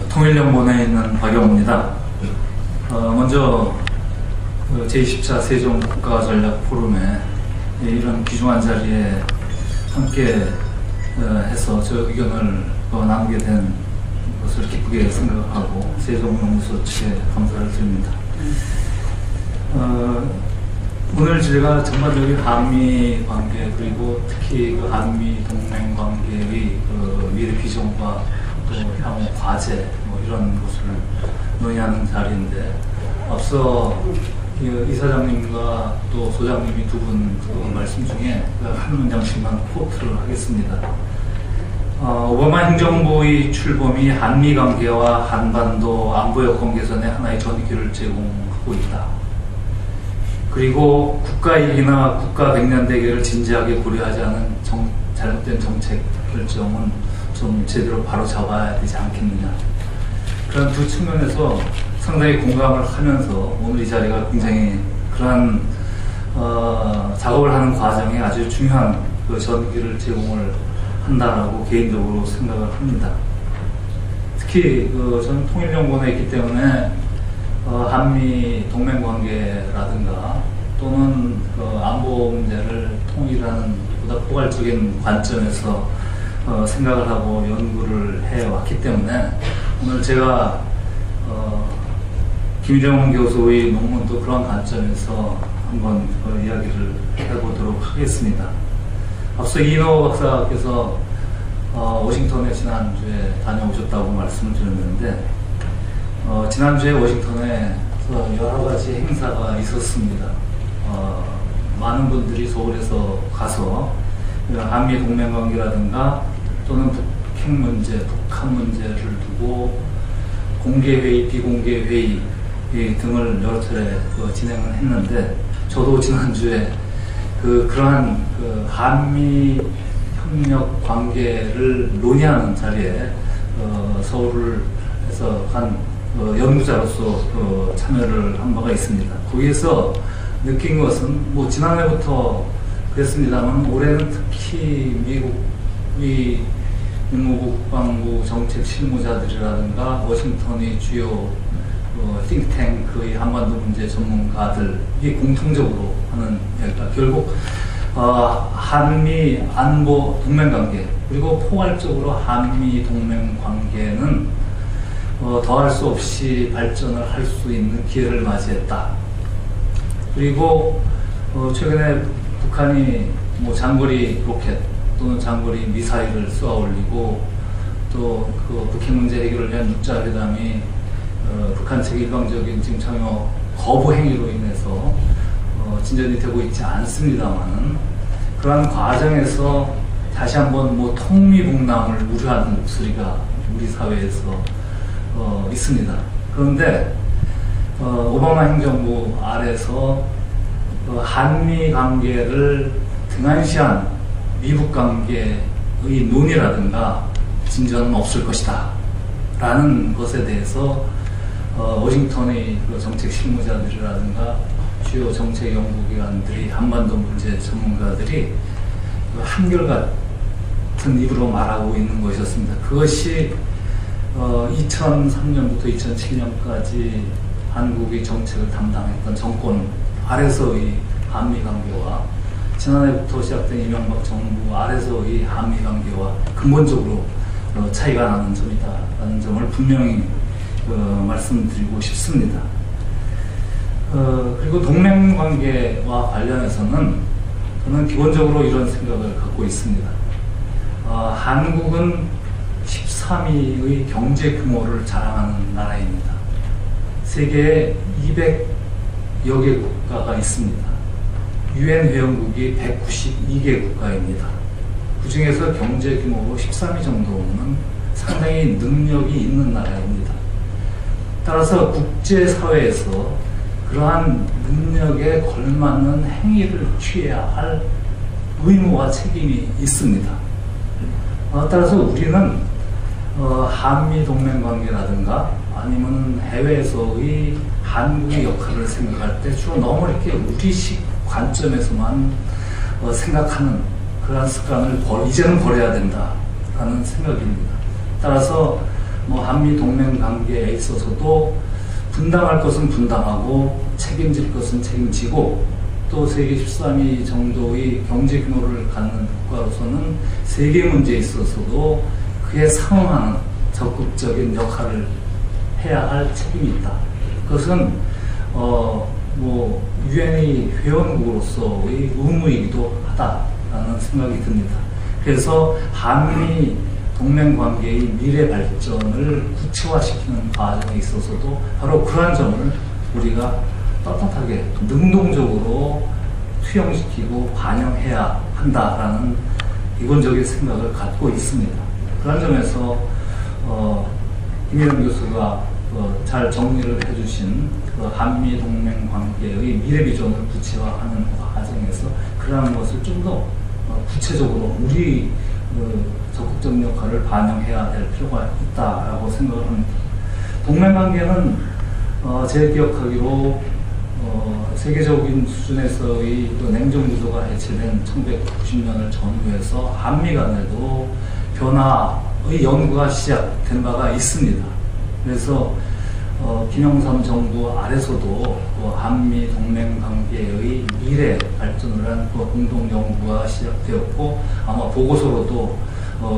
통일연구원에 있는 박영호입니다. 먼저 제24 세종국가전략포럼에 이런 귀중한 자리에 함께 해서 저 의견을 나누게 된 것을 기쁘게 생각하고 세종연구소 측에 감사를 드립니다. 오늘 제가 전반적인 한미 관계 그리고 특히 그 한미 동맹 관계의 미래 비전과 또 향후 과제 이런 것을 논의하는 자리인데, 앞서 이사장님과 또 소장님이 두 분 말씀 중에 한 문장씩만 코트를 하겠습니다. 오바마 행정부의 출범이 한미 관계와 한반도 안보 여건 개선에 하나의 전기를 제공하고 있다. 그리고 국가 이익이나 국가 백년 대계를 진지하게 고려하지 않은 잘못된 정책 결정은 좀 제대로 바로 잡아야 되지 않겠느냐. 그런 두 측면에서 상당히 공감을 하면서 오늘 이 자리가 굉장히 그러한 작업을 하는 과정에 아주 중요한 그 전기를 제공을 한다라고 개인적으로 생각을 합니다. 특히 저는 통일연구원에 있기 때문에 한미 동맹관계라든가 또는 안보 문제를 통일하는 보다 포괄적인 관점에서 생각을 하고 연구를 해왔기 때문에 오늘 제가 김일영 교수의 논문도 그런 관점에서 한번 이야기를 해보도록 하겠습니다. 앞서 이인호 박사께서 워싱턴에 지난주에 다녀오셨다고 말씀을 드렸는데, 지난주에 워싱턴에 여러 가지 행사가 있었습니다. 많은 분들이 서울에서 가서 한미 동맹 관계라든가 또는 북핵 문제, 북한 문제를 두고 공개회의, 비공개회의 등을 여러 차례 진행을 했는데, 저도 지난주에 그러한 한미 협력 관계를 논의하는 자리에 서울에서 한 연구자로서 참여를 한 바가 있습니다. 거기에서 느낀 것은 지난해부터 그랬습니다만 올해는 특히 미국의 국방부 정책 실무자들이라든가 워싱턴의 주요 띵탱크의 한반도 문제 전문가들이 공통적으로 하는 이야기가 결국 한미 안보 동맹관계 그리고 포괄적으로 한미 동맹관계는 더할 수 없이 발전을 할 수 있는 기회를 맞이했다. 그리고 최근에 북한이 장거리 로켓 또는 장거리 미사일을 쏘아 올리고 또 북핵 문제 해결을 위한 육자회담이 북한 측의 일방적인 지금 참여 거부 행위로 인해서 진전이 되고 있지 않습니다만, 그러한 과정에서 다시 한번 통미북남을 우려하는 목소리가 우리 사회에서 있습니다. 그런데 오바마 행정부 아래서 한미 관계를 등한시한 미북 관계의 논의라든가 진전은 없을 것이다 라는 것에 대해서 워싱턴의 정책 실무자들이라든가 주요 정책 연구기관들이, 한반도 문제 전문가들이 한결같은 입으로 말하고 있는 것이었습니다. 그것이 2003년부터 2007년까지 한국의 정책을 담당했던 정권 아래서의 한미 관계와 지난해부터 시작된 이명박 정부 아래서의 한미 관계와 근본적으로 차이가 나는 점이다라는 점을 분명히 말씀드리고 싶습니다. 그리고 동맹관계와 관련해서는 저는 기본적으로 이런 생각을 갖고 있습니다. 한국은 13위의 경제 규모를 자랑하는 나라입니다. 세계에 200여 개 국가가 있습니다. UN 회원국이 192개 국가입니다. 그 중에서 경제 규모로 13위 정도는 상당히 능력이 있는 나라입니다. 따라서 국제사회에서 그러한 능력에 걸맞는 행위를 취해야 할 의무와 책임이 있습니다. 따라서 우리는 한미 동맹 관계라든가 아니면 해외에서의 한국의 역할을 생각할 때 주로 너무 이렇게 우리식 관점에서만 생각하는 그러한 습관을 이제는 버려야 된다라는 생각입니다. 따라서 뭐 한미 동맹 관계에 있어서도 분담할 것은 분담하고 책임질 것은 책임지고 또 세계 13위 정도의 경제 규모를 갖는 국가로서는 세계 문제에 있어서도 그에 상응하는 적극적인 역할을 해야 할 책임이 있다. 그것은 뭐 유엔의 회원국으로서의 의무이기도 하다라는 생각이 듭니다. 그래서 한미 동맹 관계의 미래 발전을 구체화시키는 과정에 있어서도 바로 그러한 점을 우리가 떳떳하게 능동적으로 투영시키고 반영해야 한다라는 기본적인 생각을 갖고 있습니다. 그런 점에서 김일영 교수가 잘 정리를 해주신 그 한미 동맹 관계의 미래 비전을 구체화하는 과정에서 그러한 것을 좀 더 구체적으로 우리 적극적 역할을 반영해야 될 필요가 있다라고 생각을 합니다. 동맹 관계는 제 기억하기로 세계적인 수준에서의 냉전 구조가 해체된 1990년을 전후해서 한미 간에도 변화의 연구가 시작된 바가 있습니다. 그래서 김영삼 정부 아래서도 한미 동맹 관계의 미래 발전을 한 공동 연구가 시작되었고 아마 보고서로도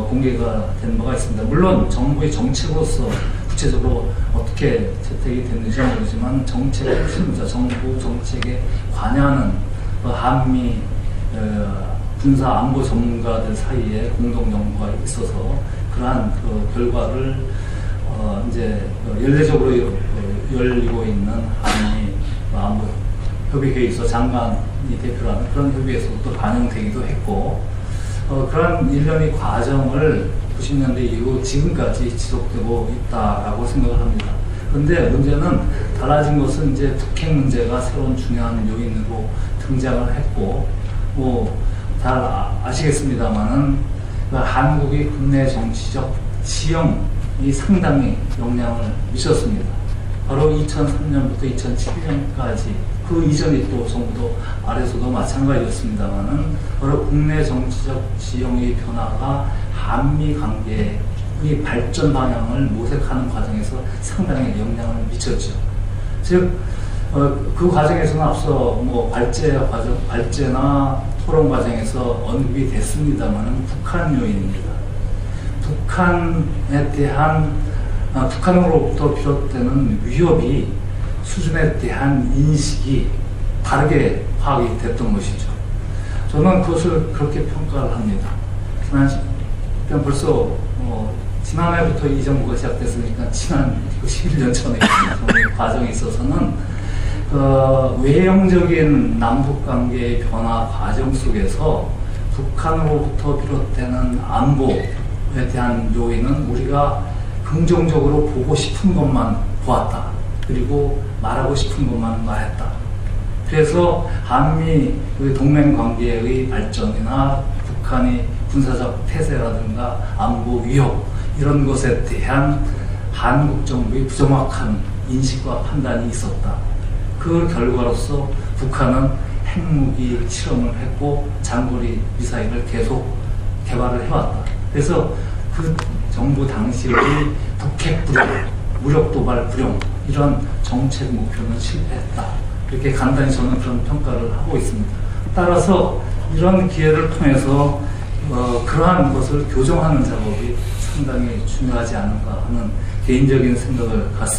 공개가 된 바가 있습니다. 물론 정부의 정책으로서 구체적으로 어떻게 채택이 됐는지 모르지만 정책의 핵심이자 정부 정책에 관여하는 한미 군사 안보 전문가들 사이에 공동 연구가 있어서 그러한 결과를 이제 연례적으로 열리고 있는 한미 안보 협의회의소 장관이 대표라는 그런 협의회에서도 반영되기도 했고 그런 일련의 과정을 90년대 이후 지금까지 지속되고 있다라고 생각을 합니다. 그런데 문제는 달라진 것은 이제 북핵 문제가 새로운 중요한 요인으로 등장을 했고 잘 아시겠습니다만은 한국의 국내 정치적 지형이 상당히 영향을 미쳤습니다. 바로 2003년부터 2007년까지 그 이전이 또 정부도 아래서도 마찬가지였습니다만은 바로 국내 정치적 지형의 변화가 한미 관계의 발전 방향을 모색하는 과정에서 상당히 영향을 미쳤죠. 즉, 그 과정에서는 앞서 발제나 토론 과정에서 언급이 됐습니다만은 북한 요인입니다. 북한에 대한 북한으로부터 비롯되는 위협이 수준에 대한 인식이 다르게 파악이 됐던 것이죠. 저는 그것을 그렇게 평가를 합니다. 벌써 지난해부터 이 정부가 시작됐으니까 지난 11년 전에 과정에 있어서는 외형적인 남북관계의 변화 과정 속에서 북한으로부터 비롯되는 안보에 대한 요인은 우리가 긍정적으로 보고 싶은 것만 보았다. 그리고 말하고 싶은 것만 말했다. 그래서 한미 동맹 관계의 발전이나 북한의 군사적 태세라든가 안보 위협 이런 것에 대한 한국 정부의 부정확한 인식과 판단이 있었다. 그 결과로서 북한은 핵무기 실험을 했고 장거리 미사일을 계속 개발을 해왔다. 그래서 그 정부 당시의 북핵 불용, 무력 도발 불용 이런 정책 목표는 실패했다. 이렇게 간단히 저는 그런 평가를 하고 있습니다. 따라서 이런 기회를 통해서 그러한 것을 교정하는 작업이 상당히 중요하지 않은가 하는 개인적인 생각을 갖습니다.